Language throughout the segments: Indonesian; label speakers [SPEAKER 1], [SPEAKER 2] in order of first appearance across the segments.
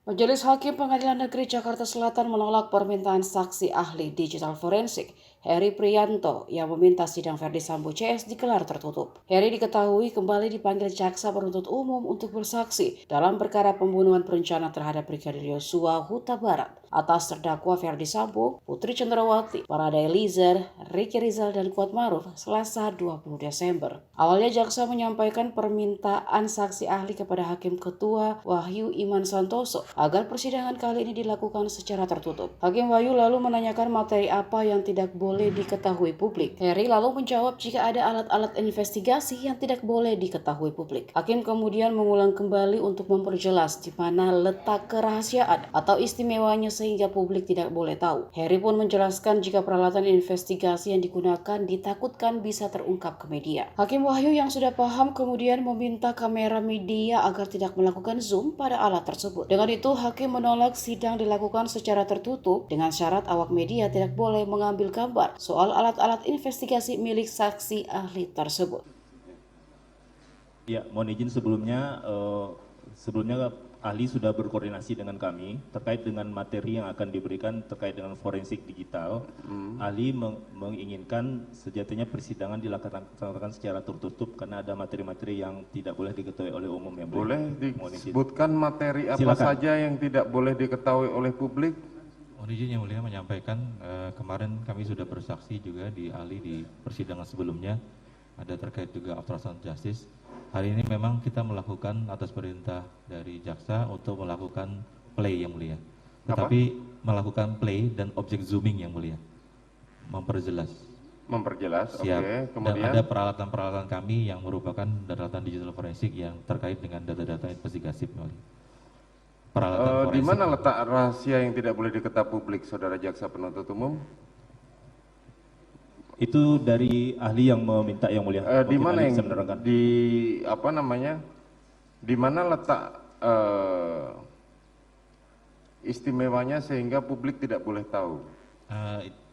[SPEAKER 1] Majelis Hakim Pengadilan Negeri Jakarta Selatan menolak permintaan saksi ahli digital forensik Heri Priyanto yang meminta sidang Verdi Sambo CS digelar tertutup. Heri diketahui kembali dipanggil jaksa penuntut umum untuk bersaksi dalam perkara pembunuhan berencana terhadap Brigadir Yosua Huta Barat atas terdakwa Verdi Sambo, Putri Cendrawati, Parada Eliezer, Ricky Rizal, dan Kuatmaruf Selasa 20 Desember. Awalnya jaksa menyampaikan permintaan saksi ahli kepada Hakim Ketua Wahyu Iman Santoso agar persidangan kali ini dilakukan secara tertutup. Hakim Wahyu lalu menanyakan materi apa yang tidak boleh diketahui publik. Heri lalu menjawab jika ada alat-alat investigasi yang tidak boleh diketahui publik. Hakim kemudian mengulang kembali untuk memperjelas di mana letak kerahasiaan atau istimewanya sehingga publik tidak boleh tahu. Heri pun menjelaskan jika peralatan investigasi yang digunakan ditakutkan bisa terungkap ke media. Hakim Wahyu yang sudah paham kemudian meminta kamera media agar tidak melakukan zoom pada alat tersebut. Dengan itu, hakim menolak sidang dilakukan secara tertutup dengan syarat awak media tidak boleh mengambil gambar soal alat-alat investigasi milik saksi ahli tersebut.
[SPEAKER 2] Ya, mohon izin sebelumnya ahli sudah berkoordinasi dengan kami terkait dengan materi yang akan diberikan terkait dengan forensik digital. Ahli menginginkan sejatinya persidangan dilaksanakan secara tertutup karena ada materi-materi yang tidak boleh diketahui oleh umum yang
[SPEAKER 3] boleh disebutkan materi apa saja yang tidak boleh diketahui oleh publik?
[SPEAKER 4] Mohon izin yang mulia menyampaikan kemarin kami sudah bersaksi juga di ahli di persidangan sebelumnya ada terkait juga obstruction justice. Hari ini memang kita melakukan atas perintah dari jaksa untuk melakukan play yang mulia. Tetapi melakukan play dan objek zooming yang mulia. Memperjelas.
[SPEAKER 3] Memperjelas,
[SPEAKER 4] Siap.
[SPEAKER 3] oke. Kemudian
[SPEAKER 4] Dan ada peralatan-peralatan kami yang merupakan peralatan digital forensik yang terkait dengan data-data investigatif.
[SPEAKER 3] Di mana letak rahasia yang tidak boleh diketahui publik, saudara jaksa penuntut umum?
[SPEAKER 2] Itu dari ahli yang meminta yang mulia.
[SPEAKER 3] Di mana yang di mana letak istimewanya sehingga publik tidak boleh tahu?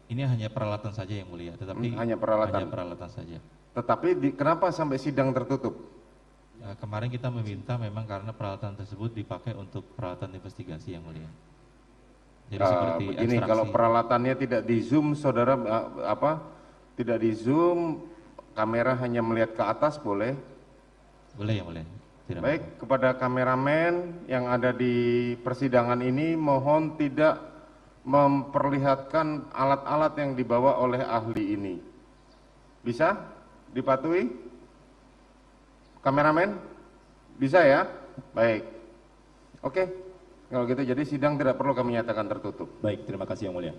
[SPEAKER 4] Ini hanya peralatan saja yang mulia, tetapi
[SPEAKER 3] hanya peralatan
[SPEAKER 4] saja.
[SPEAKER 3] Tetapi kenapa sampai sidang tertutup?
[SPEAKER 4] Kemarin kita meminta memang karena peralatan tersebut dipakai untuk peralatan investigasi yang mulia. Jadi seperti
[SPEAKER 3] begini,
[SPEAKER 4] ekstraksi.
[SPEAKER 3] kalau peralatannya tidak di zoom, saudara tidak di zoom, kamera hanya melihat ke atas, boleh?
[SPEAKER 4] Boleh yang mulia.
[SPEAKER 3] Baik, kepada kameramen yang ada di persidangan ini, mohon tidak memperlihatkan alat-alat yang dibawa oleh ahli ini. Bisa dipatuhi? Kameramen? Bisa ya? Baik. Oke, kalau gitu jadi sidang tidak perlu kami nyatakan tertutup.
[SPEAKER 2] Baik, terima kasih yang mulia.